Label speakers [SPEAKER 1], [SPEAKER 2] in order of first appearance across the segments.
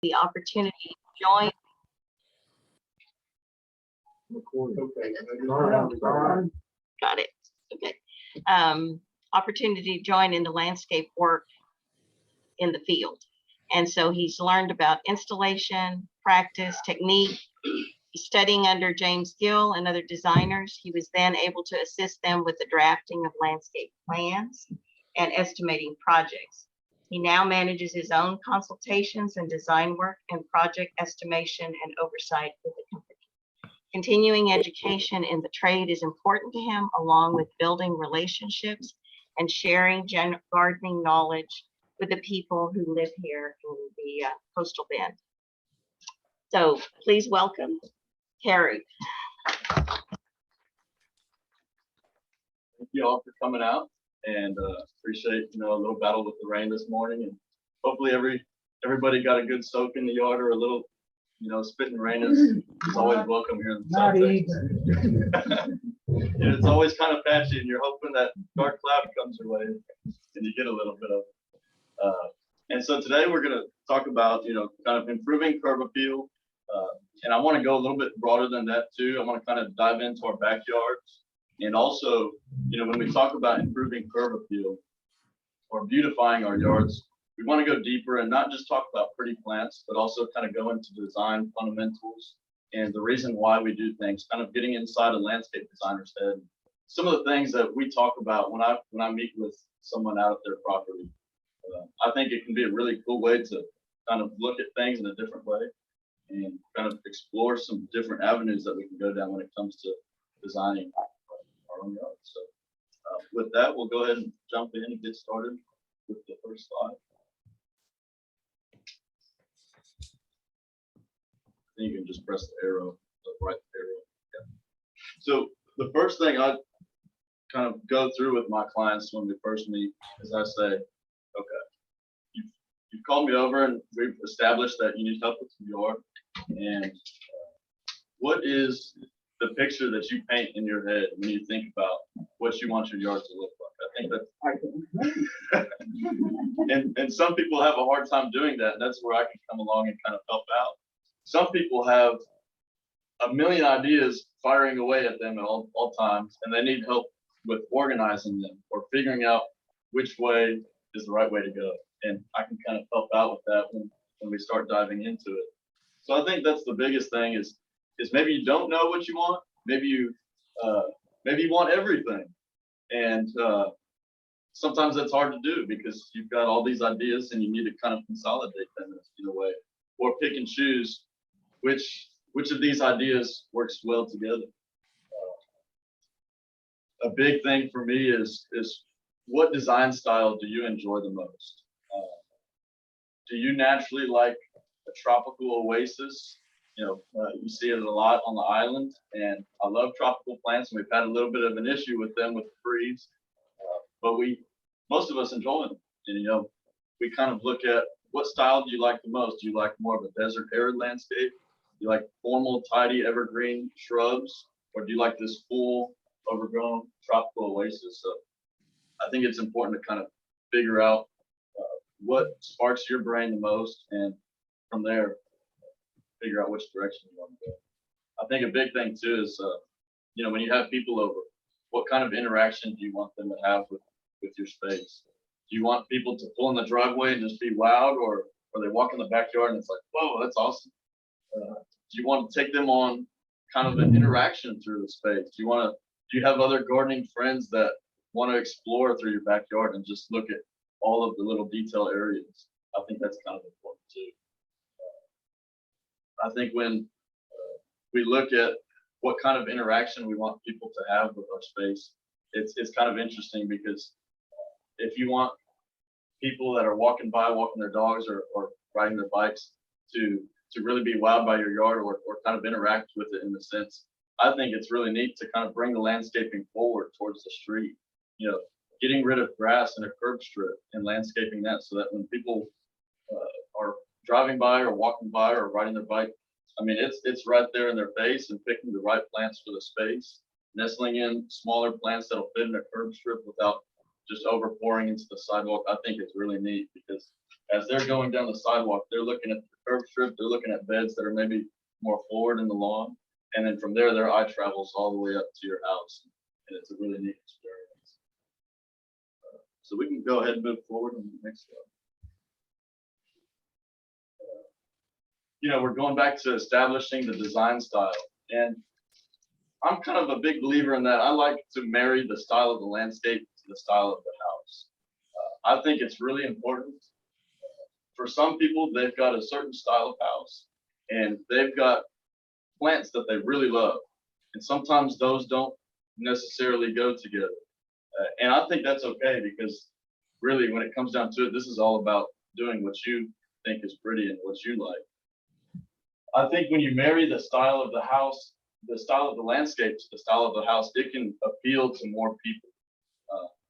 [SPEAKER 1] the opportunity to join. Got it. Okay. Opportunity to join in the landscape work in the field. And so he's learned about installation, practice, technique. He's studying under James Gill and other designers. He was then able to assist them with the drafting of landscape plans and estimating projects. He now manages his own consultations and design work and project estimation and oversight with the company. Continuing education in the trade is important to him, along with building relationships and sharing gardening knowledge with the people who live here in the coastal bend. So please welcome Harry.
[SPEAKER 2] Thank you all for coming out, and appreciate a little battle with the rain this morning, and hopefully everybody got a good soak in the yard, or a little spitting rain is always welcome here in the South Texas. And it's always kind of patchy, and you're hoping that dark cloud comes your way and you get a little bit of it. And so today we're going to talk about kind of improving curb appeal, and I want to go a little bit broader than that too. I want to kind of dive into our backyards, and also when we talk about improving curb appeal or beautifying our yards, we want to go deeper and not just talk about pretty plants, but also kind of go into design fundamentals and the reason why we do things, kind of getting inside a landscape designer's head. Some of the things that we talk about when I meet with someone out at their property, I think it can be a really cool way to kind of look at things in a different way and kind of explore some different avenues that we can go down when it comes to designing our own yard. So with that, we'll go ahead and jump in and get started with the first slide. Then you can just press the arrow, the right arrow. Yeah. So the first thing I kind of go through with my clients when we first meet is I say, okay, you've called me over and we've established that you need help with your yard. And what is the picture that you paint in your head when you think about what you want your yard to look like? I think that's and some people have a hard time doing that. And that's where I can come along and kind of help out. Some people have a million ideas firing away at them at all times, and they need help with organizing them or figuring out which way is the right way to go. And I can kind of help out with that when we start diving into it. So I think that's the biggest thing is maybe you don't know what you want. Maybe you want everything. And sometimes that's hard to do because you've got all these ideas and you need to kind of consolidate them in a way, or pick and choose which of these ideas works well together. A big thing for me is what design style do you enjoy the most? Do you naturally like a tropical oasis? You see it a lot on the island, and I love tropical plants, and we've had a little bit of an issue with them with the freeze, but most of us enjoy them. And we kind of look at what style do you like the most? Do you like more of a desert arid landscape? Do you like formal, tidy, evergreen shrubs? Or do you like this full, overgrown tropical oasis? So I think it's important to kind of figure out what sparks your brain the most, and from there, figure out which direction you want to go. I think a big thing too is, when you have people over, what kind of interaction do you want them to have with your space? Do you want people to pull in the driveway and just be wowed, or they walk in the backyard and it's like, whoa, that's awesome? Do you want to take them on kind of an interaction through the space? Do you have other gardening friends that want to explore through your backyard and just look at all of the little detail areas? I think that's kind of important too. I think when we look at what kind of interaction we want people to have with our space, it's kind of interesting because if you want people that are walking their dogs or riding their bikes to really be wowed by your yard or kind of interact with it in a sense, I think it's really neat to kind of bring the landscaping forward towards the street. Getting rid of grass and a curb strip and landscaping that so that when people are driving by or walking by or riding their bike, I mean, it's right there in their face, and picking the right plants for the space, nestling in smaller plants that'll fit in a curb strip without just overpouring into the sidewalk. I think it's really neat because as they're going down the sidewalk, they're looking at the curb strip, they're looking at beds that are maybe more forward in the lawn. And then from there, their eye travels all the way up to your house. And it's a really neat experience. So we can go ahead and move forward on the next slide. You know, we're going back to establishing the design style. And I'm kind of a big believer in that. I like to marry the style of the landscape to the style of the house. I think it's really important. For some people, they've got a certain style of house and they've got plants that they really love. And sometimes those don't necessarily go together. And I think that's okay because really when it comes down to it, this is all about doing what you think is pretty and what you like. I think when you marry the style of the house, the style of the landscape to the style of the house, it can appeal to more people.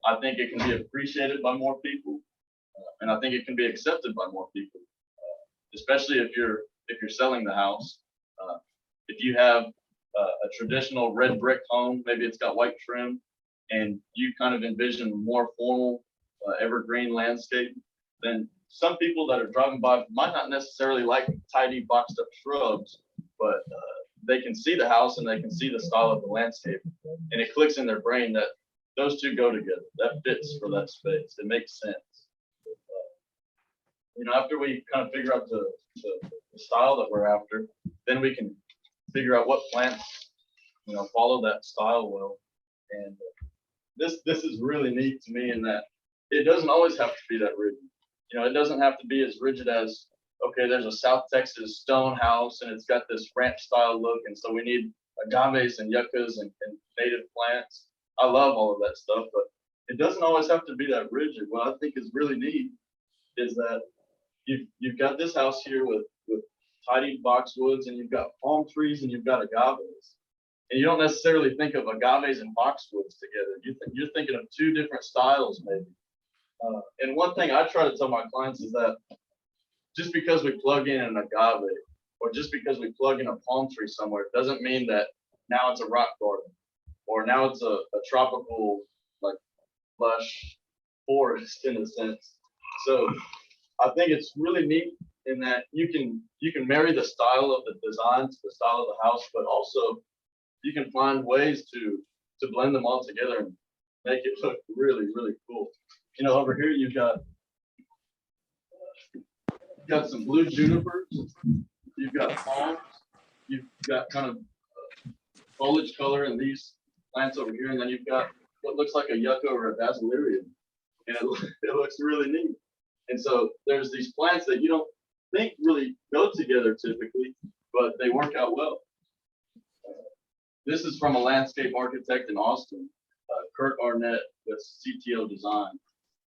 [SPEAKER 2] I think it can be appreciated by more people, and I think it can be accepted by more people, especially if you're selling the house. If you have a traditional red brick home, maybe it's got white trim, and you kind of envision a more formal evergreen landscape, then some people that are driving by might not necessarily like tidy boxed up shrubs, but they can see the house and they can see the style of the landscape, and it clicks in their brain that those two go together. That fits for that space. It makes sense. You know, after we kind of figure out the style that we're after, then we can figure out what plants, you know, follow that style well. And this is really neat to me in that it doesn't always have to be that rigid. You know, it doesn't have to be as rigid as, okay, there's a South Texas stone house and it's got this ranch style look, and so we need agaves and yuccas and native plants. I love all of that stuff, but it doesn't always have to be that rigid. What I think is really neat is that you've got this house here with tidy boxwoods, and you've got palm trees, and you've got agaves. And you don't necessarily think of agaves and boxwoods together. You're thinking of two different styles, maybe. And one thing I try to tell my clients is that just because we plug in an agave or just because we plug in a palm tree somewhere doesn't mean that now it's a rock garden or now it's a tropical, like, lush forest in a sense. So I think it's really neat in that you can marry the style of the design to the style of the house, but also you can find ways to blend them all together and make it look really, really cool. You know, over here you've got some blue junipers, you've got palms, you've got kind of foliage color in these plants over here, and then you've got what looks like a yucca or a basilarium, and it looks really neat. And so there's these plants that you don't think really go together typically, but they work out well. This is from a landscape architect in Austin, Kurt Arnett with CTO Design.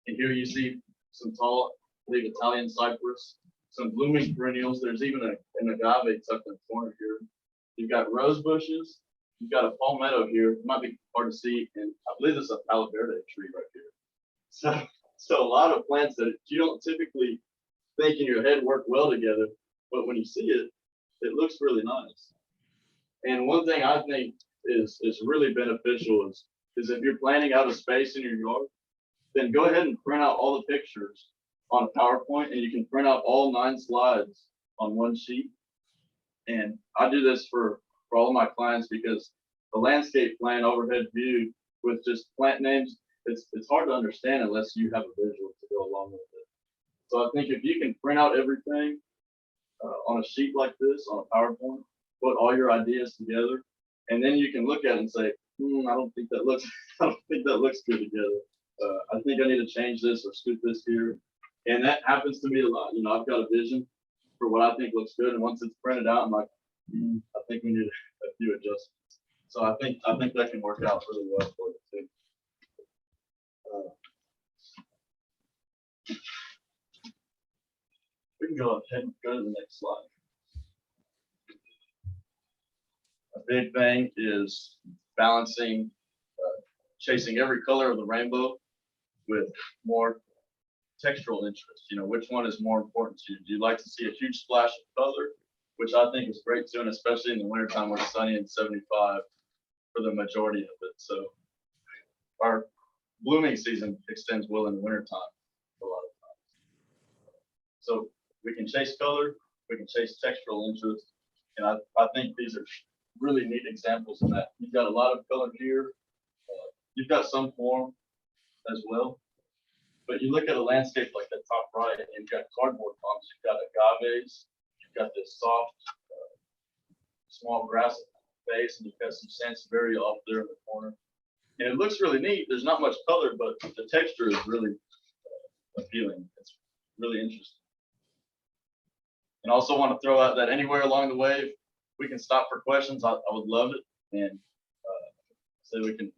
[SPEAKER 2] And here you see some tall, I believe, Italian cypress, some blooming perennials. There's even an agave tucked in the corner here. You've got rose bushes. You've got a palmetto here. It might be hard to see, and I believe this is a Palo Verde tree right here. So a lot of plants that you don't typically think in your head work well together, but when you see it, it looks really nice. And one thing I think is really beneficial is if you're planning out a space in your yard, then go ahead and print out all the pictures on a PowerPoint, and you can print out all 9 slides on one sheet. And I do this for all of my clients because the landscape plan overhead view with just plant names, it's hard to understand unless you have a visual to go along with it. So I think if you can print out everything on a sheet like this, on a PowerPoint, put all your ideas together, and then you can look at it and say, I don't think that looks good together. I think I need to change this or scoot this here. And that happens to me a lot. You know, I've got a vision for what I think looks good, and once it's printed out, I'm like, I think we need a few adjustments. So I think that can work out really well for you too. We can go ahead and go to the next slide. A big thing is balancing, chasing every color of the rainbow with more textural interest. You know, which one is more important to you? Do you like to see a huge splash of color, which I think is great too, and especially in the wintertime when it's sunny and 75 for the majority of it. So our blooming season extends well in the wintertime a lot of times. So we can chase color, we can chase textural interest. And I think these are really neat examples of that. You've got a lot of color here. You've got some form as well. But you look at a landscape like that top right, and you've got cardboard palms, you've got agaves, you've got this soft, small grass base, and you've got some sansevieria off there in the corner. And it looks really neat. There's not much color, but the texture is really appealing. It's really interesting. And I also want to throw out that anywhere along the way, if we can stop for questions, I would love it. And so we can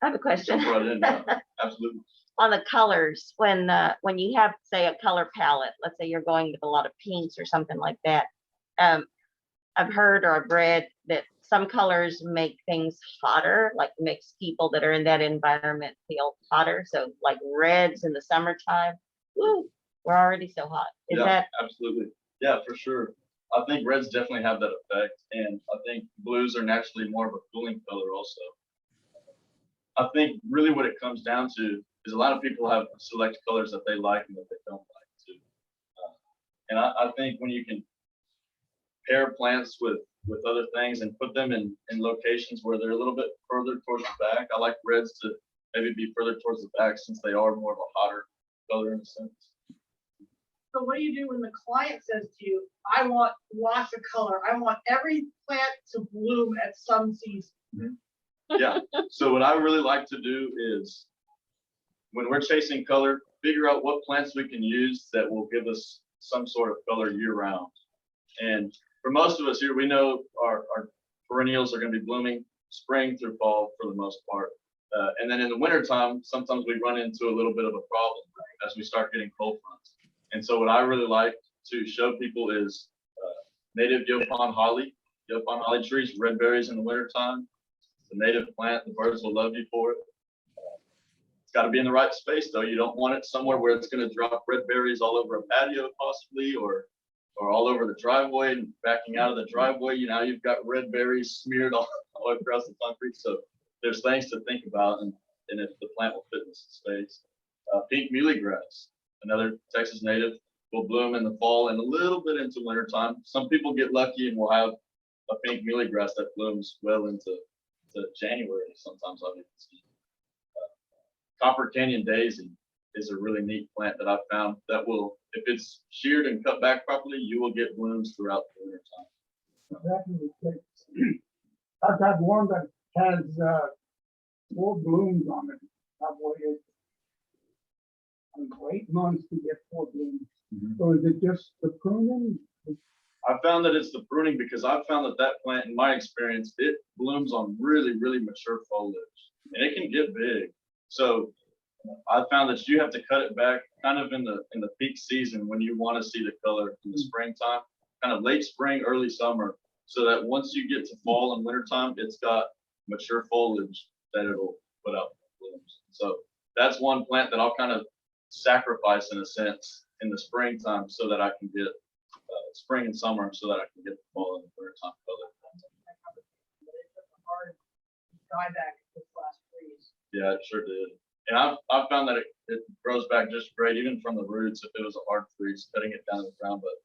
[SPEAKER 1] I have a question.
[SPEAKER 2] jump right in. Absolutely.
[SPEAKER 1] On the colors, when you have, say, a color palette, let's say you're going with a lot of pinks or something like that, I've heard or I've read that some colors make things hotter, like makes people that are in that environment feel hotter. So like reds in the summertime, woo, we're already so hot. Is that
[SPEAKER 2] absolutely? Yeah, for sure. I think reds definitely have that effect, and I think blues are naturally more of a cooling color also. I think really what it comes down to is a lot of people have select colors that they like and that they don't like too. And I think when you can pair plants with other things and put them in locations where they're a little bit further towards the back, I like reds to maybe be further towards the back since they are more of a hotter color in a sense.
[SPEAKER 3] So what do you do when the client says to you, I want lots of color. I want every plant to bloom at some season?
[SPEAKER 2] Mm-hmm. Yeah. So what I really like to do is when we're chasing color, figure out what plants we can use that will give us some sort of color year round. And for most of us here, we know our perennials are going to be blooming spring through fall for the most part. And then in the wintertime, sometimes we run into a little bit of a problem as we start getting cold fronts. And so what I really like to show people is native Yopon holly. Yopon holly trees, red berries in the wintertime. It's a native plant. The birds will love you for it. It's got to be in the right space, though. You don't want it somewhere where it's going to drop red berries all over a patio, possibly, or all over the driveway and backing out of the driveway. You know, you've got red berries smeared all the way across the concrete. So there's things to think about, and if the plant will fit in this space. Pink muhly grass, another Texas native, will bloom in the fall and a little bit into wintertime. Some people get lucky and will have a pink muhly grass that blooms well into January. Sometimes I've even seen. Copper Canyon daisy is a really neat plant that I've found that will, if it's sheared and cut back properly, you will get blooms throughout the wintertime.
[SPEAKER 4] I've got one that has 4 blooms on it. I've waited 8 months to get 4 blooms. Mm-hmm. So is it just the pruning?
[SPEAKER 2] I found that it's the pruning because I've found that plant, in my experience, it blooms on really, really mature foliage, and it can get big. So I found that you have to cut it back kind of in the peak season when you want to see the color in the springtime, kind of late spring, early summer, so that once you get to fall and wintertime, it's got mature foliage that it'll put out blooms. So that's one plant that I'll kind of sacrifice in a sense in the springtime so that I can get spring and summer so that I can get the fall and the wintertime color. Yeah, it sure did. And I've found that it grows back just great, even from the roots, if it was a hard freeze, cutting it down to the ground, but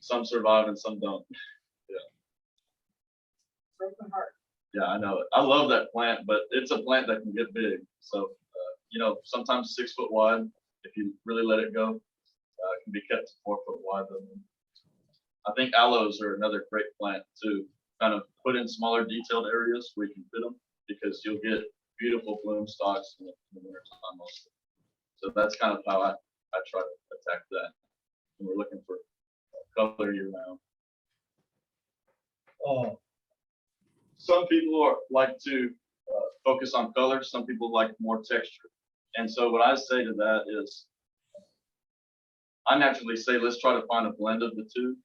[SPEAKER 2] some survive and some don't. Yeah.
[SPEAKER 3] Broken heart.
[SPEAKER 2] Yeah, I know it. I love that plant, but it's a plant that can get big. So, you know, sometimes 6 foot wide, if you really let it go, it can be kept to 4 foot wide. I think aloes are another great plant to kind of put in smaller detailed areas where you can fit them, because you'll get beautiful bloom stalks in the wintertime also. So that's kind of how I try to attack that when we're looking for color year round. Some people like to focus on color. Some people like more texture. And so what I say to that is, I naturally say, let's try to find a blend of the two.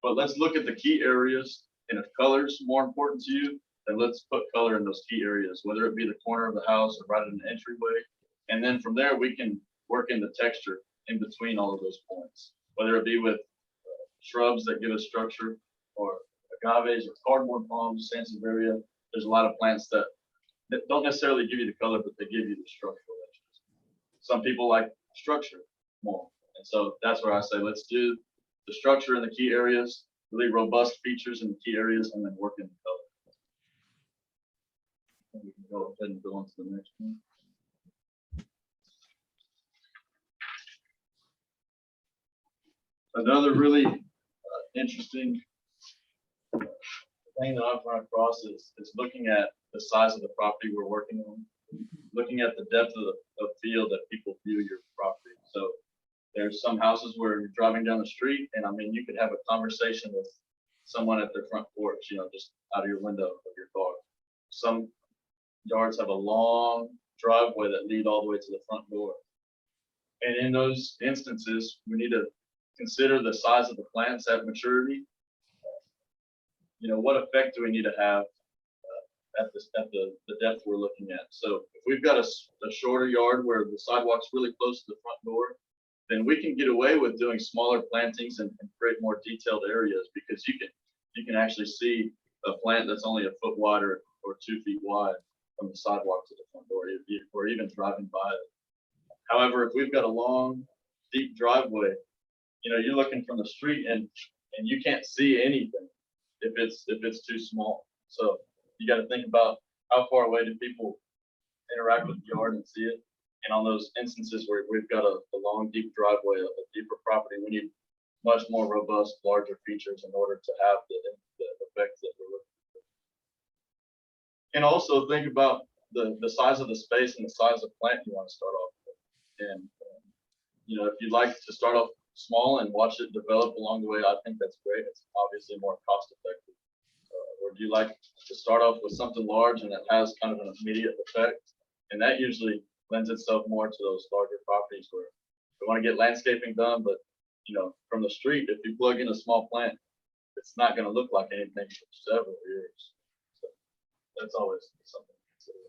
[SPEAKER 2] But let's look at the key areas. And if color is more important to you, then let's put color in those key areas, whether it be the corner of the house or right in the entryway. And then from there, we can work in the texture in between all of those points, whether it be with shrubs that give us structure, or agaves or cardboard palms, sansevieria. There's a lot of plants that don't necessarily give you the color, but they give you the structural interest. Some people like structure more. And so that's where I say, let's do the structure in the key areas, really robust features in the key areas, and then work in the color. And we can go ahead and go on to the next one. Another really interesting thing that I've run across is looking at the size of the property we're working on, looking at the depth of field that people view your property. So there's some houses where you're driving down the street, and I mean, you could have a conversation with someone at their front porch, you know, just out of your window of your car. Some yards have a long driveway that lead all the way to the front door. And in those instances, we need to consider the size of the plants at maturity. You know, what effect do we need to have at the depth we're looking at? So if we've got a shorter yard where the sidewalk's really close to the front door, then we can get away with doing smaller plantings and create more detailed areas, because you can actually see a plant that's only a foot wide or 2 feet wide from the sidewalk to the front door, or even driving by it. However, if we've got a long, deep driveway, you know, you're looking from the street and you can't see anything if it's too small. So you got to think about how far away do people interact with the yard and see it. And on those instances where we've got a long, deep driveway, a deeper property, we need much more robust, larger features in order to have the effects that we're looking for. And also think about the size of the space and the size of plant you want to start off with. And you know, if you'd like to start off small and watch it develop along the way, I think that's great. It's obviously more cost effective. Or do you like to start off with something large and it has kind of an immediate effect? And that usually lends itself more to those larger properties where we want to get landscaping done, but you know, from the street, if you plug in a small plant, it's not going to look like anything for several years. So that's always something to consider.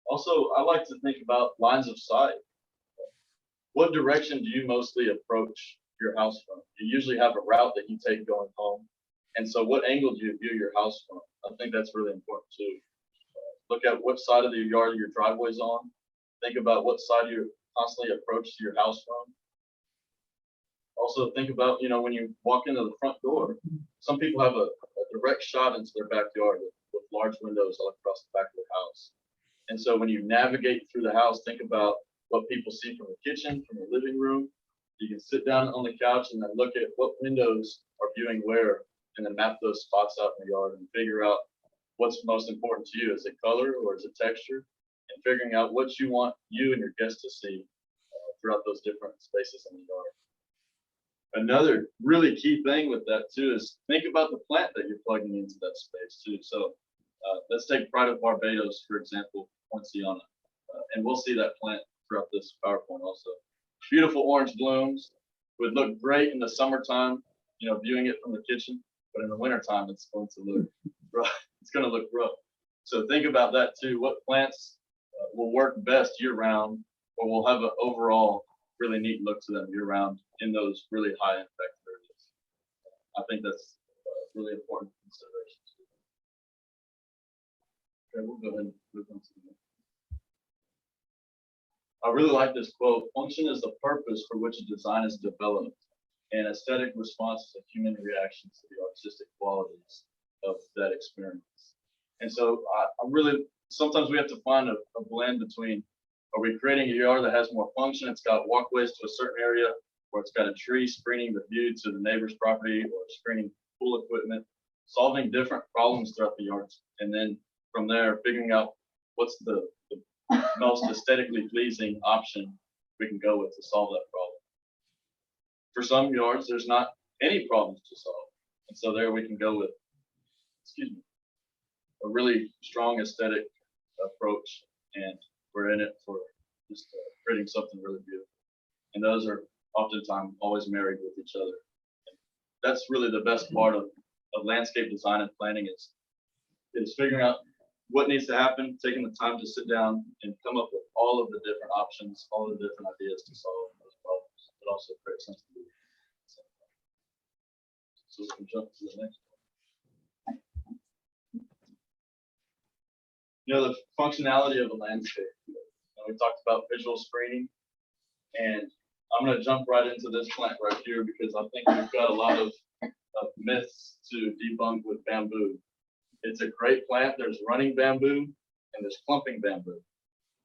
[SPEAKER 2] Also, I like to think about lines of sight. What direction do you mostly approach your house from? You usually have a route that you take going home. And so what angle do you view your house from? I think that's really important too. Look at what side of the yard your driveway's on. Think about what side you constantly approach to your house from. Also think about, you know, when you walk into the front door, some people have a direct shot into their backyard with large windows all across the back of their house. And so when you navigate through the house, think about what people see from the kitchen, from the living room. You can sit down on the couch and then look at what windows are viewing where, and then map those spots out in the yard and figure out what's most important to you. Is it color or is it texture? And figuring out what you want you and your guests to see throughout those different spaces in the yard. Another really key thing with that too is think about the plant that you're plugging into that space too. So let's take Pride of Barbados, for example, Poinciana. And we'll see that plant throughout this PowerPoint also. Beautiful orange blooms, would look great in the summertime, you know, viewing it from the kitchen, but in the wintertime, it's going to look rough. It's going to look rough. So think about that too. What plants will work best year round, or will have an overall really neat look to them year round in those really high impact areas. I think that's really important consideration too. Okay, we'll go ahead and move on to the next. I really like this quote: "Function is the purpose for which a design is developed, and aesthetic response is a human reaction to the artistic qualities of that experience." And so I really, sometimes we have to find a blend between, are we creating a yard that has more function? It's got walkways to a certain area, or it's got a tree screening the view to the neighbor's property, or screening pool equipment, solving different problems throughout the yards. And then from there, figuring out what's the most aesthetically pleasing option we can go with to solve that problem. For some yards, there's not any problems to solve. And so there we can go with, a really strong aesthetic approach, and we're in it for just creating something really beautiful. And those are oftentimes always married with each other. And that's really the best part of landscape design and planning is figuring out what needs to happen, taking the time to sit down and come up with all of the different options, all the different ideas to solve those problems, but also create something new. So we can jump to the next one. You know, the functionality of a landscape. We talked about visual screening, and I'm going to jump right into this plant right here because I think we've got a lot of myths to debunk with bamboo. It's a great plant. There's running bamboo and there's clumping bamboo.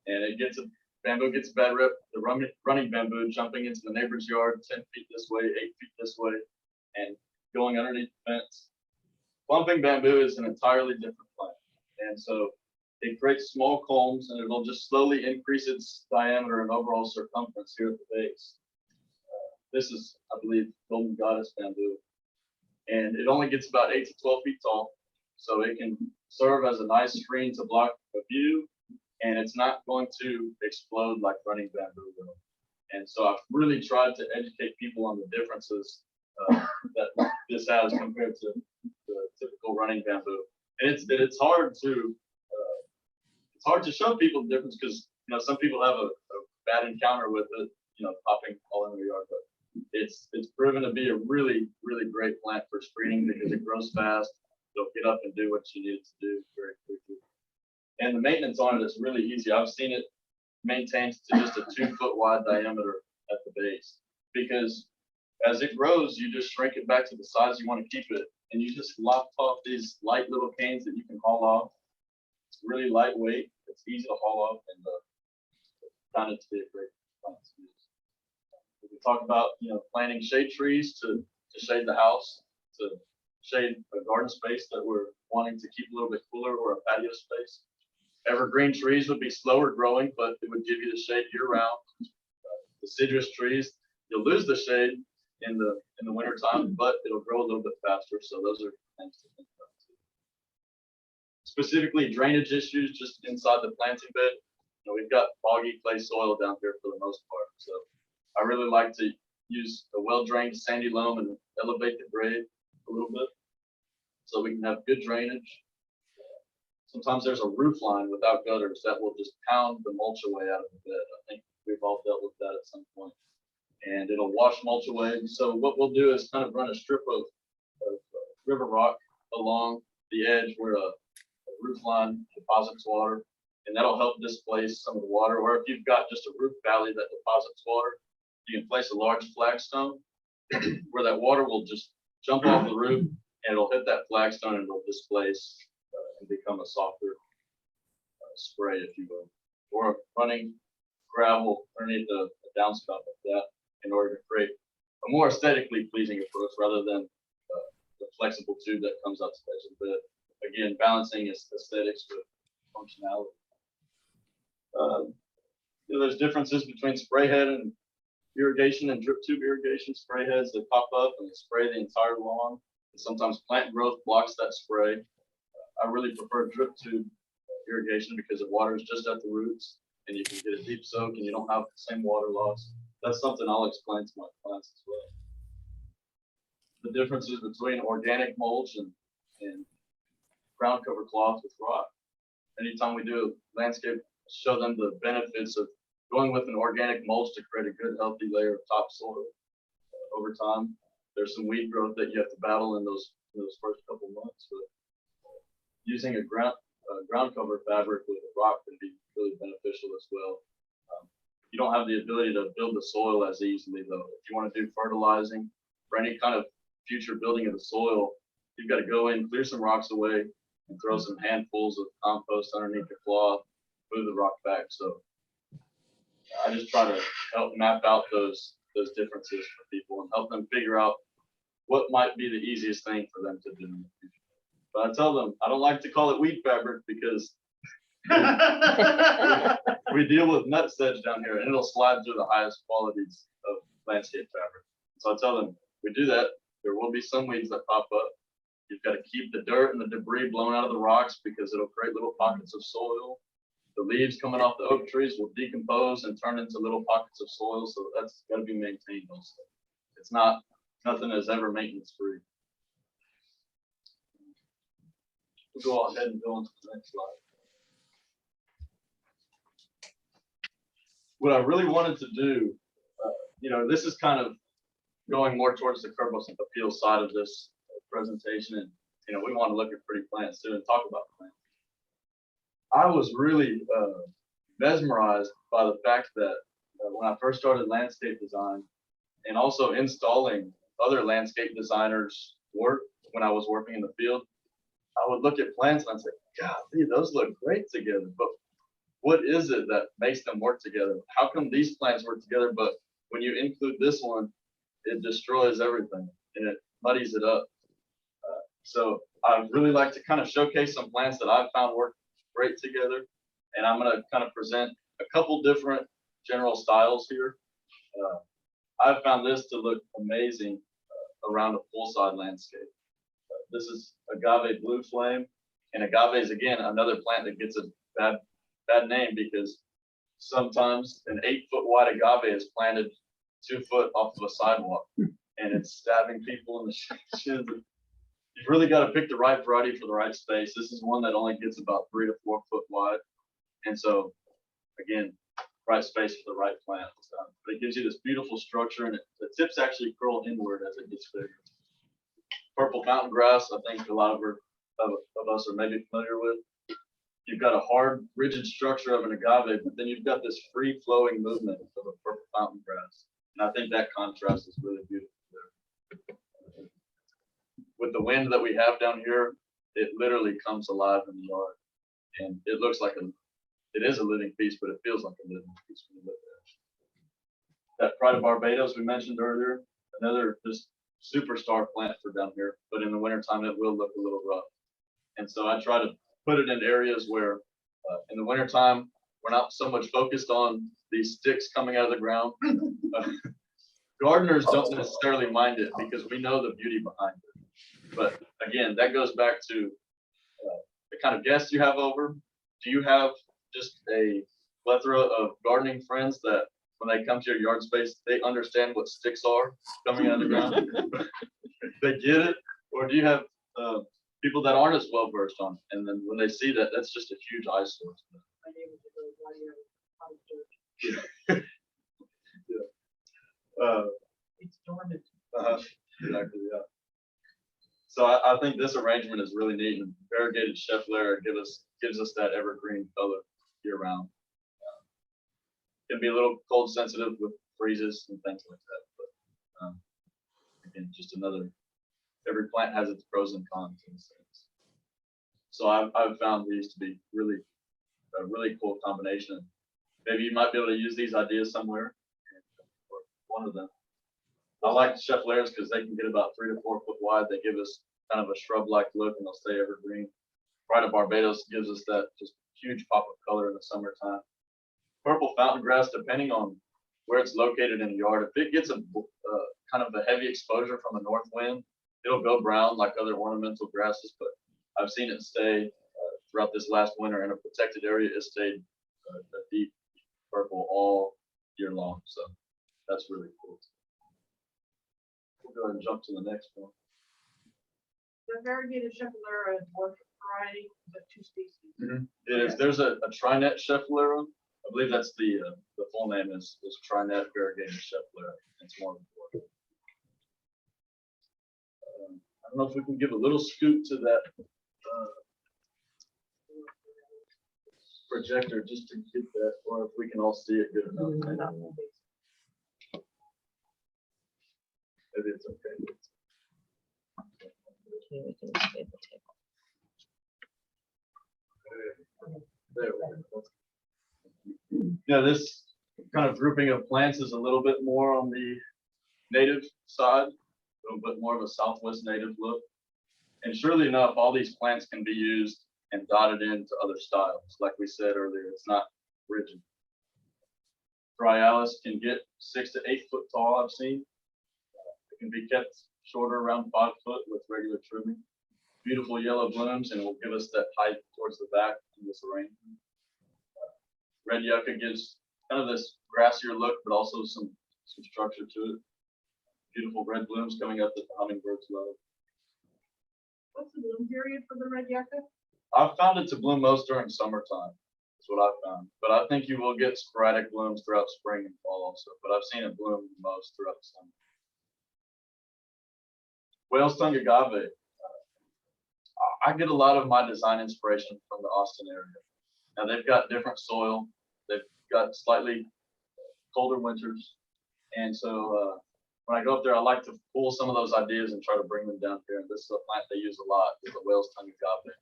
[SPEAKER 2] And bamboo gets a bad rep. The running bamboo jumping into the neighbor's yard 10 feet this way, 8 feet this way, and going underneath the fence. Clumping bamboo is an entirely different plant. And so it creates small culms and it'll just slowly increase its diameter and overall circumference here at the base. This is, I believe, Golden Goddess bamboo. And it only gets about 8 to 12 feet tall. So it can serve as a nice screen to block a view, and it's not going to explode like running bamboo will. And so I've really tried to educate people on the differences that this has compared to the typical running bamboo. And it's hard to show people the difference because some people have a bad encounter with it, popping all in their yard. But it's proven to be a really, really great plant for screening because it grows fast. It'll get up and do what you need it to do very quickly. And the maintenance on it is really easy. I've seen it maintained to just a 2-foot wide diameter at the base because as it grows, you just shrink it back to the size you want to keep it. And you just lop off these light little canes that you can haul off. It's really lightweight. It's easy to haul off and found it to be a great plant to use. We talk about, planting shade trees to shade the house, to shade a garden space that we're wanting to keep a little bit cooler or a patio space. Evergreen trees would be slower growing, but it would give you the shade year round. Deciduous trees, you'll lose the shade in the winter time, but it'll grow a little bit faster. So those are things to think about too. Specifically drainage issues just inside the planting bed. We've got boggy clay soil down here for the most part. So I really like to use a well-drained sandy loam and elevate the grade a little bit so we can have good drainage. Sometimes there's a roof line without gutters that will just pound the mulch away out of the bed. I think we've all dealt with that at some point. And it'll wash mulch away. So what we'll do is kind of run a strip of river rock along the edge where a roof line deposits water, and that'll help displace some of the water. Or if you've got just a roof valley that deposits water, you can place a large flagstone where that water will just jump off the roof and it'll hit that flagstone and it'll displace and become a softer spray, if you will. Or running gravel underneath a downspout like that in order to create a more aesthetically pleasing approach rather than the flexible tube that comes out to the edge of the bed. Again, balancing aesthetics with functionality. There's differences between spray head and irrigation and drip tube irrigation. Spray heads that pop up and spray the entire lawn. And sometimes plant growth blocks that spray. I really prefer drip tube irrigation because it waters just at the roots and you can get a deep soak and you don't have the same water loss. That's something I'll explain to my clients as well. The differences between organic mulch and ground cover cloth with rock. Anytime we do a landscape, show them the benefits of going with an organic mulch to create a good, healthy layer of topsoil over time. There's some weed growth that you have to battle in those first couple months, but using a ground cover fabric with a rock can be really beneficial as well. You don't have the ability to build the soil as easily though. If you want to do fertilizing or any kind of future building of the soil, you've got to go in, clear some rocks away, and throw some handfuls of compost underneath your cloth, move the rock back. So I just try to help map out those differences for people and help them figure out what might be the easiest thing for them to do in the future. But I tell them I don't like to call it weed fabric because we deal with nut sedge down here and it'll slide through the highest qualities of landscape fabric. So I tell them we do that. There will be some weeds that pop up. You've got to keep the dirt and the debris blown out of the rocks because it'll create little pockets of soil. The leaves coming off the oak trees will decompose and turn into little pockets of soil. So that's got to be maintained also. It's nothing is ever maintenance free. We'll go ahead and go on to the next slide. What I really wanted to do, this is kind of going more towards the curb appeal side of this presentation, and we want to look at pretty plants too and talk about plants. I was really mesmerized by the fact that when I first started landscape design, and also installing other landscape designers' work when I was working in the field, I would look at plants and I'd say, God, those look great together. But what is it that makes them work together? How come these plants work together, but when you include this one, it destroys everything and it muddies it up? So I really like to kind of showcase some plants that I've found work great together. And I'm going to kind of present a couple different general styles here. I've found this to look amazing around a poolside landscape. This is agave blue flame, and agave is again another plant that gets a bad name because sometimes an 8-foot wide agave is planted 2 foot off of a sidewalk, and it's stabbing people in the shins. You've really got to pick the right variety for the right space. This is one that only gets about 3 to 4 foot wide, and so again, right space for the right plant. But it gives you this beautiful structure, and the tips actually curl inward as it gets bigger. Purple fountain grass, I think a lot of us are maybe familiar with. You've got a hard, rigid structure of an agave, but then you've got this free-flowing movement of a purple fountain grass. And I think that contrast is really beautiful there. With the wind that we have down here, it literally comes alive in the yard. And it looks like it is a living piece, but it feels like a living piece when you look at it. That Pride of Barbados we mentioned earlier, another just superstar plant for down here, but in the wintertime it will look a little rough. And so I try to put it in areas where in the wintertime we're not so much focused on these sticks coming out of the ground. Gardeners don't necessarily mind it because we know the beauty behind it. But again, that goes back to the kind of guests you have over. Do you have just a plethora of gardening friends that when they come to your yard space, they understand what sticks are coming out of the ground? They get it? Or do you have people that aren't as well versed on it? And then when they see that, that's just a huge eyesore.
[SPEAKER 3] My neighbors are really
[SPEAKER 2] Yeah.
[SPEAKER 3] it's dormant.
[SPEAKER 2] Exactly, yeah. So I think this arrangement is really neat, and variegated Scheffler gives us that evergreen color year round. Can be a little cold sensitive with freezes and things like that, but again, just every plant has its pros and cons in a sense. So I've found these to be a really cool combination. Maybe you might be able to use these ideas somewhere, or one of them. I like Schefflers because they can get about 3 to 4 foot wide. They give us kind of a shrub-like look, and they'll stay evergreen. Pride of Barbados gives us that just huge pop of color in the summertime. Purple fountain grass, depending on where it's located in the yard, if it gets a kind of a heavy exposure from the north wind, it'll go brown like other ornamental grasses. But I've seen it stay throughout this last winter in a protected area. It stayed a deep purple all year long. So that's really cool. We'll go ahead and jump to the next one.
[SPEAKER 3] The variegated Scheffler is one variety, but 2 species.
[SPEAKER 2] Mm-hmm. It is. There's a Trinet Scheffler. I believe that's the full name is Trinet variegated Scheffler. It's more important. I don't know if we can give a little scoot to that projector just to get that, or if we can all see it good enough. Maybe it's okay.
[SPEAKER 1] Okay, we can just get the table.
[SPEAKER 2] There we go. Yeah, this kind of grouping of plants is a little bit more on the native side, a little bit more of a Southwest native look. And surely enough, all these plants can be used and dotted into other styles. Like we said earlier, it's not rigid. Dryales can get 6 to 8 foot tall, I've seen. It can be kept shorter, around 5 foot with regular trimming. Beautiful yellow blooms, and will give us that height towards the back in this arrangement. Red yucca gives kind of this grassier look, but also some structure to it. Beautiful red blooms coming up that the hummingbirds love.
[SPEAKER 3] What's the bloom period for the red yucca?
[SPEAKER 2] I've found it to bloom most during summertime. That's what I've found. But I think you will get sporadic blooms throughout spring and fall also. But I've seen it bloom most throughout the summer. Whale's tongue agave. I get a lot of my design inspiration from the Austin area. Now they've got different soil. They've got slightly colder winters. And so when I go up there, I like to pull some of those ideas and try to bring them down here. And this is a plant they use a lot, is the whale's tongue agave.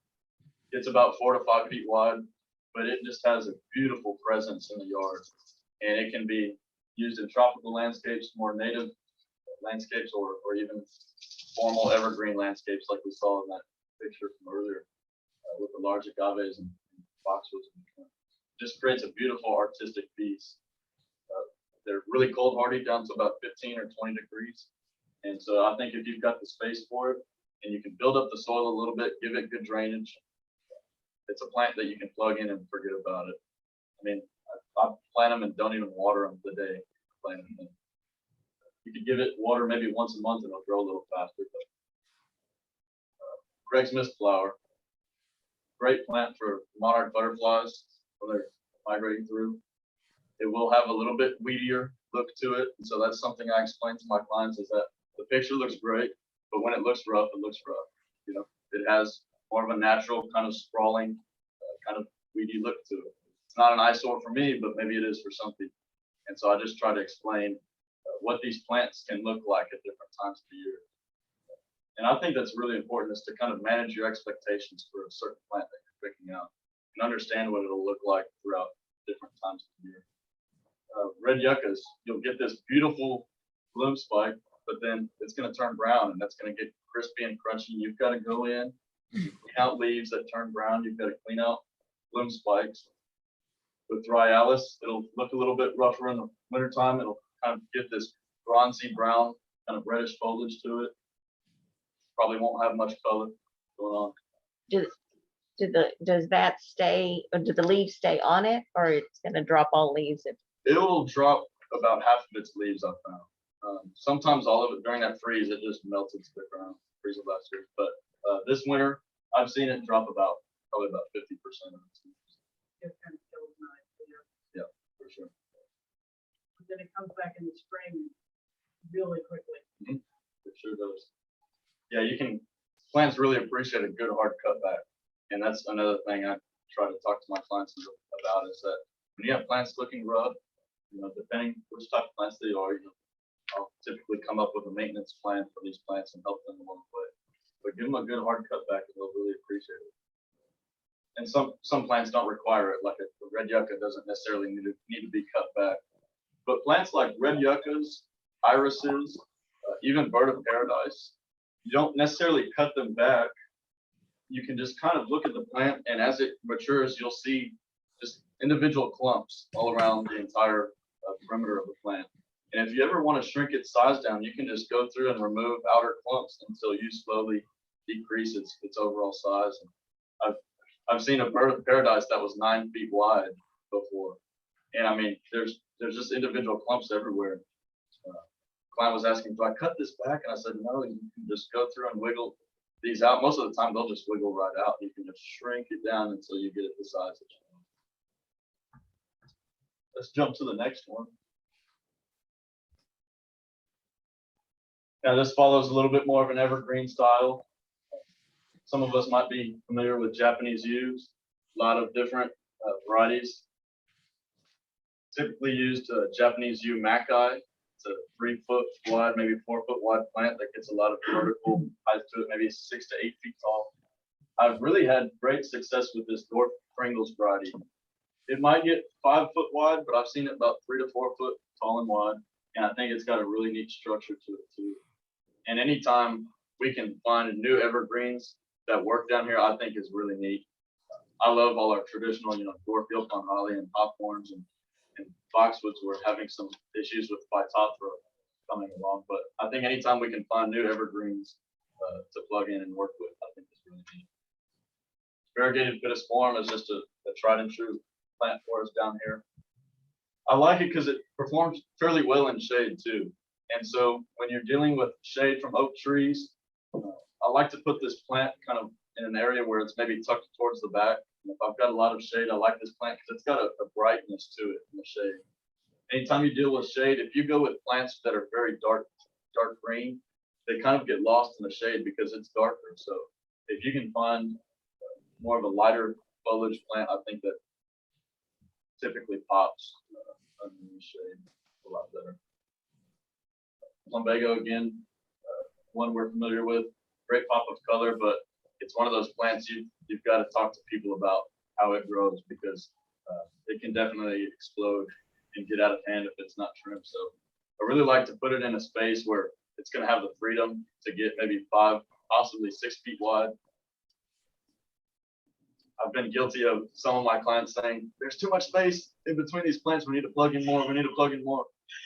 [SPEAKER 2] It's about 4 to 5 feet wide, but it just has a beautiful presence in the yard. And it can be used in tropical landscapes, more native landscapes, or even formal evergreen landscapes like we saw in that picture from earlier with the large agaves and boxwoods. Just creates a beautiful artistic piece. They're really cold hardy down to about 15 or 20 degrees. And so I think if you've got the space for it and you can build up the soil a little bit, give it good drainage, it's a plant that you can plug in and forget about it. I mean, I plant them and don't even water them the day I plant them. You could give it water maybe once a month and it'll grow a little faster. But Greg's mist flower, great plant for monarch butterflies when they're migrating through. It will have a little bit weedier look to it. And so that's something I explain to my clients is that the picture looks great, but when it looks rough, it looks rough. You know, it has more of a natural kind of sprawling, kind of weedy look to it. It's not an eyesore for me, but maybe it is for some people. And so I just try to explain what these plants can look like at different times of the year. And I think that's really important is to kind of manage your expectations for a certain plant that you're picking out and understand what it'll look like throughout different times of the year. Red yuccas, you'll get this beautiful bloom spike, but then it's going to turn brown and that's going to get crispy and crunchy. You've got to go in, clean out leaves that turn brown. You've got to clean out bloom spikes. With dry Alice, it'll look a little bit rougher in the wintertime. It'll kind of get this bronzy brown, kind of reddish foliage to it. Probably won't have much color going on.
[SPEAKER 5] Does that stay, or do the leaves stay on it, or it's going to drop all leaves?
[SPEAKER 2] It will drop about half of its leaves, I found. Sometimes all of it during that freeze, it just melted to the ground, freeze of last year. But this winter, I've seen it drop probably about 50% of its leaves.
[SPEAKER 3] It kind of kills nice, you know.
[SPEAKER 2] Yeah, for sure.
[SPEAKER 3] But then it comes back in the spring really quickly.
[SPEAKER 2] Mm-hmm. It sure does. Yeah, plants really appreciate a good hard cutback. And that's another thing I try to talk to my clients about is that when you have plants looking rough, you know, depending which type of plants they are, you know, I'll typically come up with a maintenance plan for these plants and help them along the way. But give them a good hard cutback and they'll really appreciate it. And some plants don't require it, like a red yucca doesn't necessarily need to be cut back. But plants like red yuccas, irises, even bird of paradise, you don't necessarily cut them back. You can just kind of look at the plant, and as it matures, you'll see just individual clumps all around the entire perimeter of the plant. And if you ever want to shrink its size down, you can just go through and remove outer clumps until you slowly decrease its overall size. And I've seen a bird of paradise that was 9 feet wide before, and I mean, there's just individual clumps everywhere. Client was asking, do I cut this back? And I said, no, you can just go through and wiggle these out. Most of the time, they'll just wiggle right out. You can just shrink it down until you get it the size that you want. Let's jump to the next one. Now, this follows a little bit more of an evergreen style. Some of us might be familiar with Japanese yews, a lot of different varieties. Typically used Japanese yew Mackay. It's a 3 foot wide, maybe 4 foot wide plant that gets a lot of vertical height to it, maybe 6 to 8 feet tall. I've really had great success with this dwarf Pringles variety. It might get 5 foot wide, but I've seen it about 3 to 4 foot tall and wide. And I think it's got a really neat structure to it too. And anytime we can find new evergreens that work down here, I think is really neat. I love all our traditional, you know, dwarf yopon holly and hawthorns and boxwoods were having some issues with phytophthora coming along. But I think anytime we can find new evergreens to plug in and work with, I think it's really neat. Variegated pittosporum is just a tried and true plant for us down here. I like it because it performs fairly well in shade too. And so when you're dealing with shade from oak trees, I like to put this plant kind of in an area where it's maybe tucked towards the back. And if I've got a lot of shade, I like this plant because it's got a brightness to it in the shade. Anytime you deal with shade, if you go with plants that are very dark green, they kind of get lost in the shade because it's darker. So if you can find more of a lighter foliage plant, I think that typically pops under the shade. a lot better. Plumbago, again, one we're familiar with, great pop of color, but it's one of those plants you've got to talk to people about how it grows, because it can definitely explode and get out of hand if it's not trimmed. So I really like to put it in a space where it's going to have the freedom to get maybe 5, possibly 6 feet wide. I've been guilty of some of my clients saying, there's too much space in between these plants. We need to plug in more. We need to plug in more.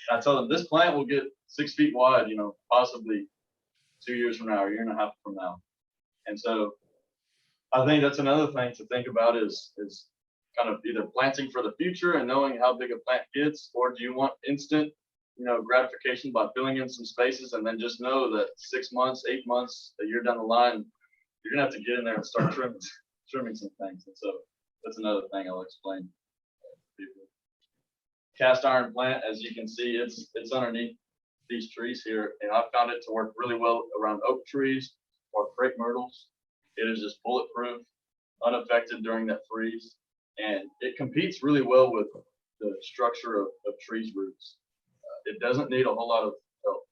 [SPEAKER 2] And I tell them this plant will get 6 feet wide, possibly 2 years from now or a year and a half from now. And so I think that's another thing to think about is kind of either planting for the future and knowing how big a plant gets, or do you want instant, gratification by filling in some spaces, and then just know that 6 months, 8 months, a year down the line, you're gonna have to get in there and start trimming some things. And so that's another thing I'll explain to people. Cast iron plant, as you can see, it's underneath these trees here, and I found it to work really well around oak trees or crepe myrtles. It is just bulletproof, unaffected during that freeze, and it competes really well with the structure of trees' roots. It doesn't need a whole lot of help.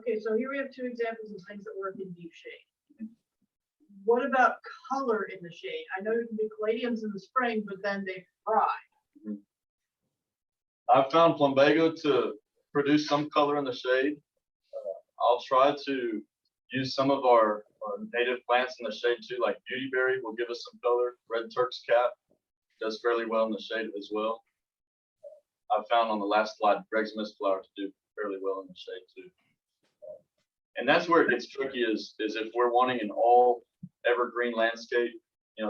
[SPEAKER 3] Okay, so here we have 2 examples of things that work in deep shade. What about color in the shade? I know you can do caladiums in the spring, but then they fry.
[SPEAKER 2] I've found plumbago to produce some color in the shade. I'll try to use some of our native plants in the shade too, like beautyberry will give us some color. Red Turk's cap does fairly well in the shade as well. I found on the last slide, Greg's Mist flowers do fairly well in the shade too. And that's where it gets tricky is if we're wanting an all evergreen landscape,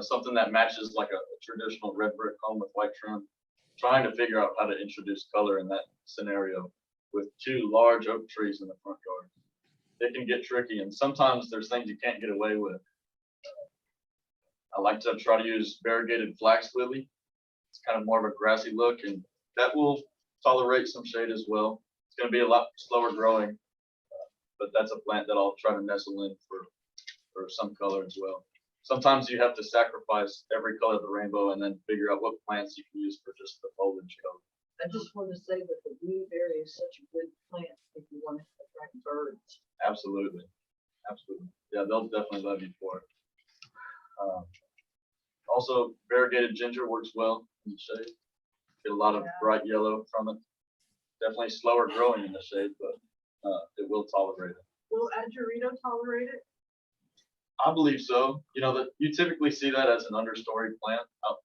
[SPEAKER 2] something that matches like a traditional red brick home with white trim, trying to figure out how to introduce color in that scenario with 2 large oak trees in the front yard. It can get tricky, and sometimes there's things you can't get away with. I like to try to use variegated flax lily. It's kind of more of a grassy look, and that will tolerate some shade as well. It's going to be a lot slower growing, but that's a plant that I'll try to nestle in for some color as well. Sometimes you have to sacrifice every color of the rainbow and then figure out what plants you can use for just the foliage color.
[SPEAKER 6] I just want to say that the blueberry is such a good plant if you want to attract birds.
[SPEAKER 2] Absolutely. Absolutely. Yeah, they'll definitely love you for it. Also, variegated ginger works well in the shade. Get a lot of bright yellow from it. Definitely slower growing in the shade, but it will tolerate it.
[SPEAKER 3] Will Adjurito tolerate it?
[SPEAKER 2] I believe so. That you typically see that as an understory plant out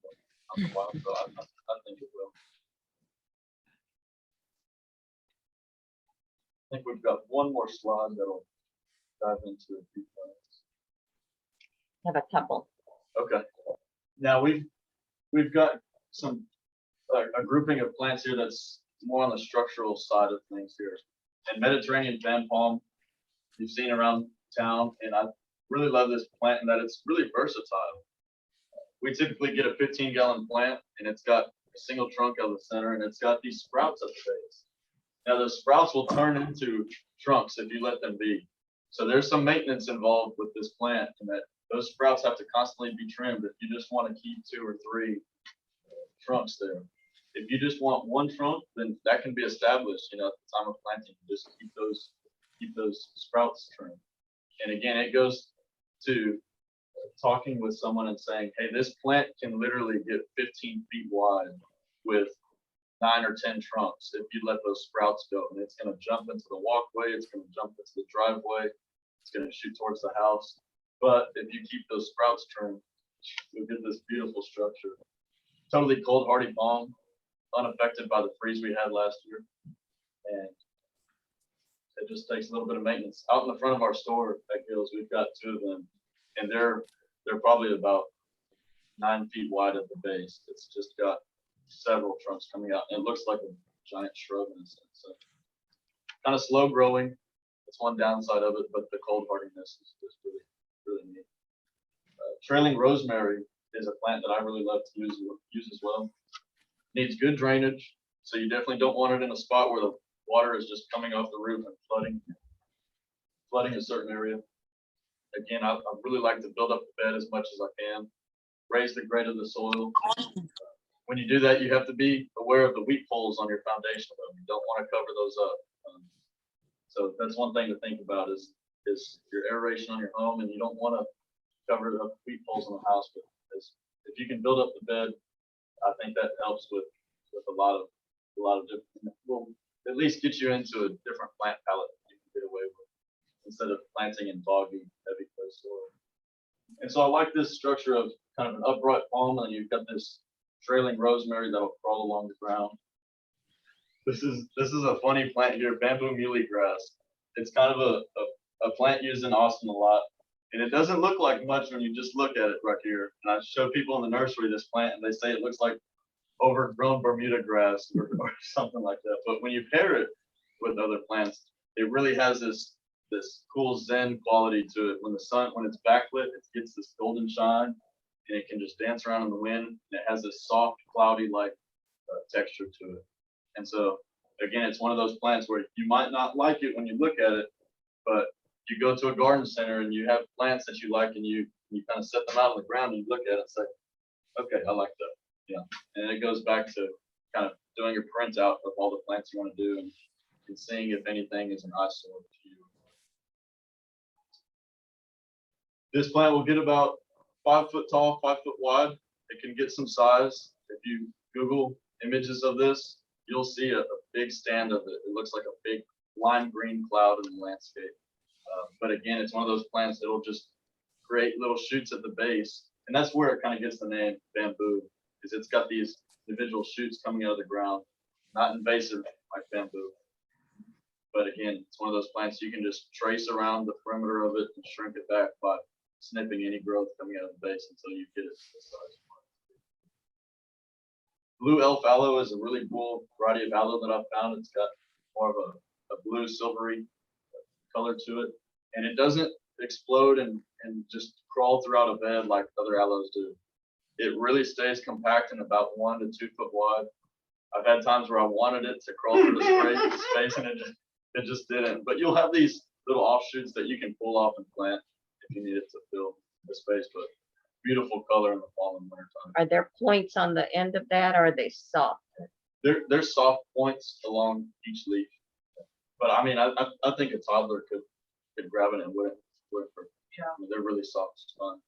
[SPEAKER 2] in the wild, so I think it will. I think we've got one more slide that'll dive into a few plants.
[SPEAKER 5] Have a couple.
[SPEAKER 2] Okay. Now we've got some a grouping of plants here that's more on the structural side of things here. And Mediterranean fan palm, you've seen around town, and I really love this plant in that it's really versatile. We typically get a 15-gallon plant, and it's got a single trunk out of the center, and it's got these sprouts at the base. Now those sprouts will turn into trunks if you let them be. So there's some maintenance involved with this plant, and that those sprouts have to constantly be trimmed if you just want to keep 2 or 3 trunks there. If you just want one trunk, then that can be established, at the time of planting. Just keep those sprouts trimmed. And again, it goes to talking with someone and saying, hey, this plant can literally get 15 feet wide with 9 or 10 trunks if you let those sprouts go. And it's going to jump into the walkway, it's going to jump into the driveway, it's going to shoot towards the house. But if you keep those sprouts trimmed, you'll get this beautiful structure. Totally cold hardy palm, unaffected by the freeze we had last year. And it just takes a little bit of maintenance. Out in the front of our store at Gill's, we've got 2 of them, and they're probably about 9 feet wide at the base. It's just got several trunks coming out, and it looks like a giant shrub in a sense. So kind of slow growing. That's one downside of it, but the cold hardiness is just really neat. Trailing rosemary is a plant that I really love to use as well. Needs good drainage, so you definitely don't want it in a spot where the water is just coming off the roof and flooding a certain area. Again, I really like to build up the bed as much as I can, raise the grade of the soil. when you do that, you have to be aware of the weep holes on your foundation. Though. You don't want to cover those up. So that's one thing to think about is your aeration on your home, and you don't want to cover up weep holes in the house. Because if you can build up the bed, I think that helps with a lot of different. Will at least get you into a different plant palette that you can get away with instead of planting in boggy, heavy clay soil. And so I like this structure of kind of an upright palm, and you've got this trailing rosemary that'll crawl along the ground. This is a funny plant here, bamboo muhly grass. It's kind of a plant used in Austin a lot. And it doesn't look like much when you just look at it right here. And I show people in the nursery this plant and they say it looks like overgrown Bermuda grass or something like that. But when you pair it with other plants, it really has this cool zen quality to it. When it's backlit, it gets this golden shine and it can just dance around in the wind. And it has this soft, cloudy-like texture to it. And so, again, it's one of those plants where you might not like it when you look at it, but you go to a garden center and you have plants that you like and you kind of set them out on the ground and you look at it and say, okay, I like that. Yeah. And it goes back to kind of doing your printout of all the plants you want to do and seeing if anything is an eyesore to you. This plant will get about 5 foot tall, 5 foot wide. It can get some size. If you Google images of this, you'll see a big stand of it. It looks like a big lime green cloud in the landscape. But again, it's one of those plants that will just create little shoots at the base. And that's where it kind of gets the name bamboo, is it's got these individual shoots coming out of the ground, not invasive like bamboo. But again, it's one of those plants you can just trace around the perimeter of it and shrink it back by snipping any growth coming out of the base until you get it to the size. Blue elf aloe is a really cool variety of aloe that I've found. It's got more of a blue silvery color to it. And it doesn't explode and just crawl throughout a bed like other aloes do. It really stays compact and about 1 to 2 foot wide. I've had times where I wanted it to crawl through the space and it just didn't. But you'll have these little offshoots that you can pull off and plant if you need it to fill the space. But beautiful color in the fall and winter time.
[SPEAKER 5] Are there points on the end of that or are they soft?
[SPEAKER 2] There's soft points along each leaf. But I mean, I think a toddler could grab it and wouldn't hurt.
[SPEAKER 3] Yeah.
[SPEAKER 2] I mean, they're really soft and fun.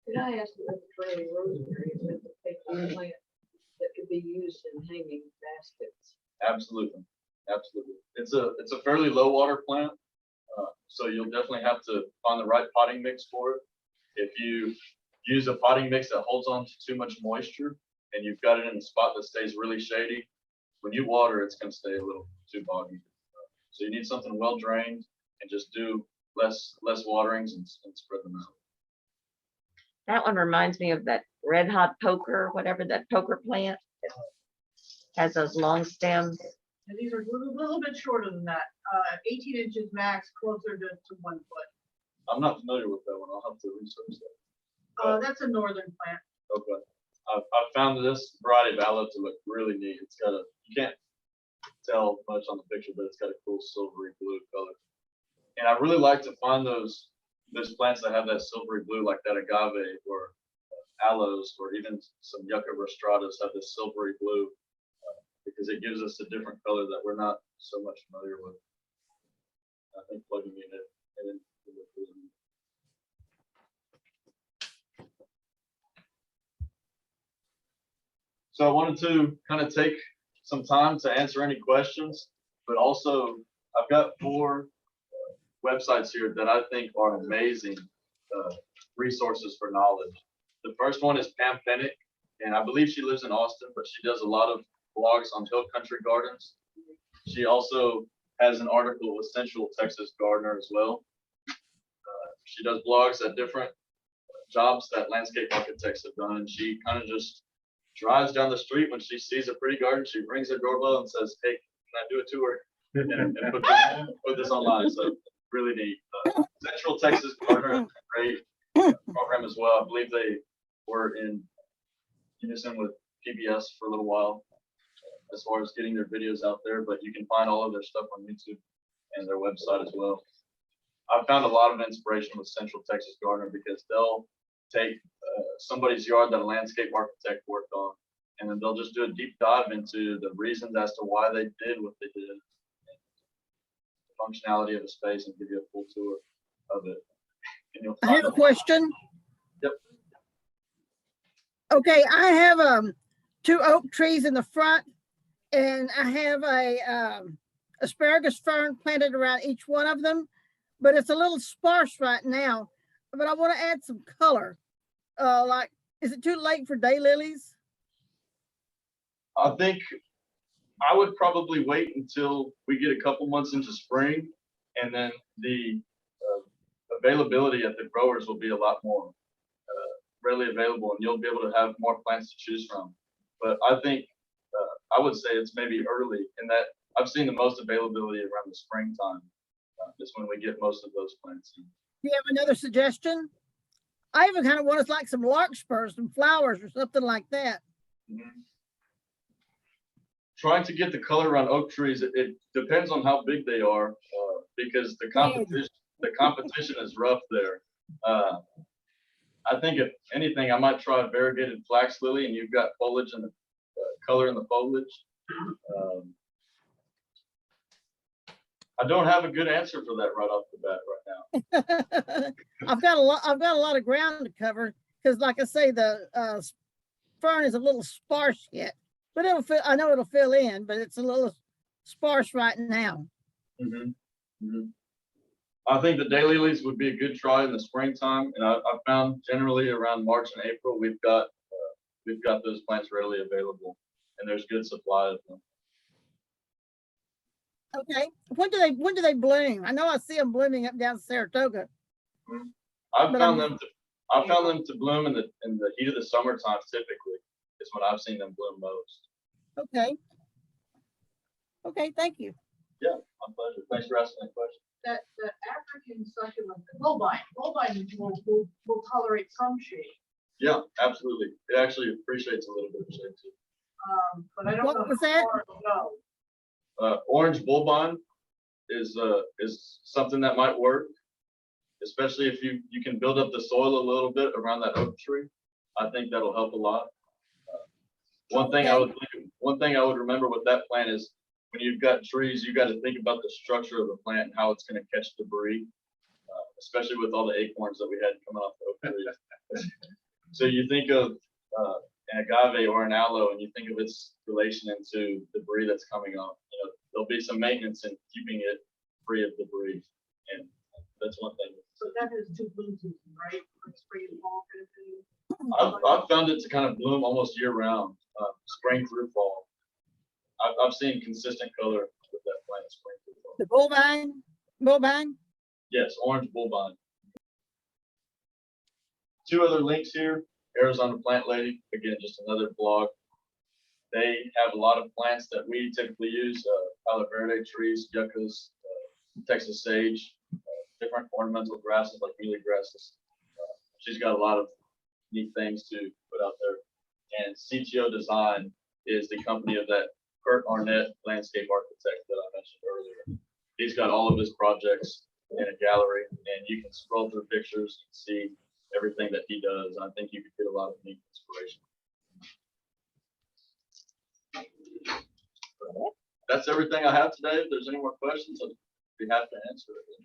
[SPEAKER 6] Could I ask about the trailing rosemary? Is it a plant that could be used in hanging baskets?
[SPEAKER 2] Absolutely. It's a fairly low water plant. So you'll definitely have to find the right potting mix for it. If you use a potting mix that holds on to too much moisture and you've got it in a spot that stays really shady, when you water, it's going to stay a little too boggy. So you need something well drained and just do less waterings and spread them out.
[SPEAKER 5] That one reminds me of that red hot poker, whatever that poker plant. It has those long stems.
[SPEAKER 3] And these are a little bit shorter than that, 18 inches max, closer to 1 foot.
[SPEAKER 2] I'm not familiar with that one. I'll have to research that.
[SPEAKER 3] That's a northern plant.
[SPEAKER 2] Okay. I found this variety of aloe to look really neat. It's got you can't tell much on the picture, but it's got a cool silvery blue color. And I really like to find those plants that have that silvery blue, like that agave or aloes, or even some yucca rostratus have this silvery blue, because it gives us a different color that we're not so much familiar with. I think plugging in it and then so I wanted to kind of take some time to answer any questions, but also I've got 4 websites here that I think are amazing resources for knowledge. The first one is Pam Pennick, and I believe she lives in Austin, but she does a lot of blogs on Hill Country Gardens. She also has an article with Central Texas Gardener as well. She does blogs at different jobs that landscape architects have done, and she kind of just drives down the street when she sees a pretty garden. She rings her doorbell and says, "Hey, can I do a tour?" and put this online. So really neat. Central Texas Gardener, great program as well. I believe they were in unison with PBS for a little while as far as getting their videos out there, but you can find all of their stuff on YouTube and their website as well. I've found a lot of inspiration with Central Texas Gardener because they'll take somebody's yard that a landscape architect worked on, and then they'll just do a deep dive into the reasons as to why they did what they did, the functionality of the space, and give you a full tour of it. And you'll
[SPEAKER 7] I have
[SPEAKER 2] find
[SPEAKER 7] a question.
[SPEAKER 2] Yep.
[SPEAKER 7] Okay, I have 2 oak trees in the front, and I have a asparagus fern planted around each one of them, but it's a little sparse right now. But I want to add some color. Like, is it too late for daylilies?
[SPEAKER 2] I think I would probably wait until we get a couple months into spring, and then the availability at the growers will be a lot more readily available, and you'll be able to have more plants to choose from. But I think I would say it's maybe early in that I've seen the most availability around the springtime. Is when we get most of those plants in.
[SPEAKER 7] Do you have another suggestion? I even kind of want like some larkspurs and flowers or something like that.
[SPEAKER 2] Mhm. Trying to get the color on oak trees, it depends on how big they are, because the competition is rough there. I think if anything, I might try a variegated flax lily, and you've got foliage and color in the foliage. I don't have a good answer for that right off the bat right now.
[SPEAKER 7] I've got a lot of ground to cover because, like I say, the fern is a little sparse yet, but I know it'll fill in, but it's a little sparse right now.
[SPEAKER 2] Mhm. Mhm. I think the daylilies would be a good try in the springtime, and I found generally around March and April we've got those plants readily available, and there's good supply of them.
[SPEAKER 7] Okay, when do they bloom? I know I see them blooming up down Saratoga.
[SPEAKER 2] I've
[SPEAKER 7] But
[SPEAKER 2] found them to bloom in the heat of the summertime. Typically, is when I've seen them bloom most.
[SPEAKER 7] Okay. Okay, thank you.
[SPEAKER 2] Yeah, my pleasure. Thanks for asking that question.
[SPEAKER 3] That African succulent, bulbine will tolerate some shade.
[SPEAKER 2] Yeah, absolutely. It actually appreciates a little bit of shade too.
[SPEAKER 3] But I don't
[SPEAKER 7] What
[SPEAKER 3] know
[SPEAKER 7] was
[SPEAKER 3] how
[SPEAKER 7] that?
[SPEAKER 3] far it'll go.
[SPEAKER 2] Orange bulbine is something that might work, especially if you can build up the soil a little bit around that oak tree. I think that'll help a lot. One thing I would remember with that plant is when you've got trees, you got to think about the structure of the plant and how it's going to catch debris, especially with all the acorns that we had coming off the oak trees. So you think of an agave or an aloe, and you think of its relation into debris that's coming off. There'll be some maintenance in keeping it free of debris, and that's one thing.
[SPEAKER 3] So that is 2 bloom seasons, right? Like spring and fall kind of thing.
[SPEAKER 2] I've found it to kind of bloom almost year round, spring through fall. I've seen consistent color with that plant spring through fall.
[SPEAKER 7] The bulbine.
[SPEAKER 2] Yes, orange bulbine. 2 other links here. Arizona Plant Lady, again, just another blog. They have a lot of plants that we typically use, Palo Verde trees, yuccas, Texas sage, different ornamental grasses like mealy grasses. She's got a lot of neat things to put out there. And CTO Design is the company of that Kurt Arnett landscape architect that I mentioned earlier. He's got all of his projects in a gallery, and you can scroll through pictures and see everything that he does. I think you could get a lot of neat inspiration. That's everything I have today. If there's any more questions, I'd be happy to answer it.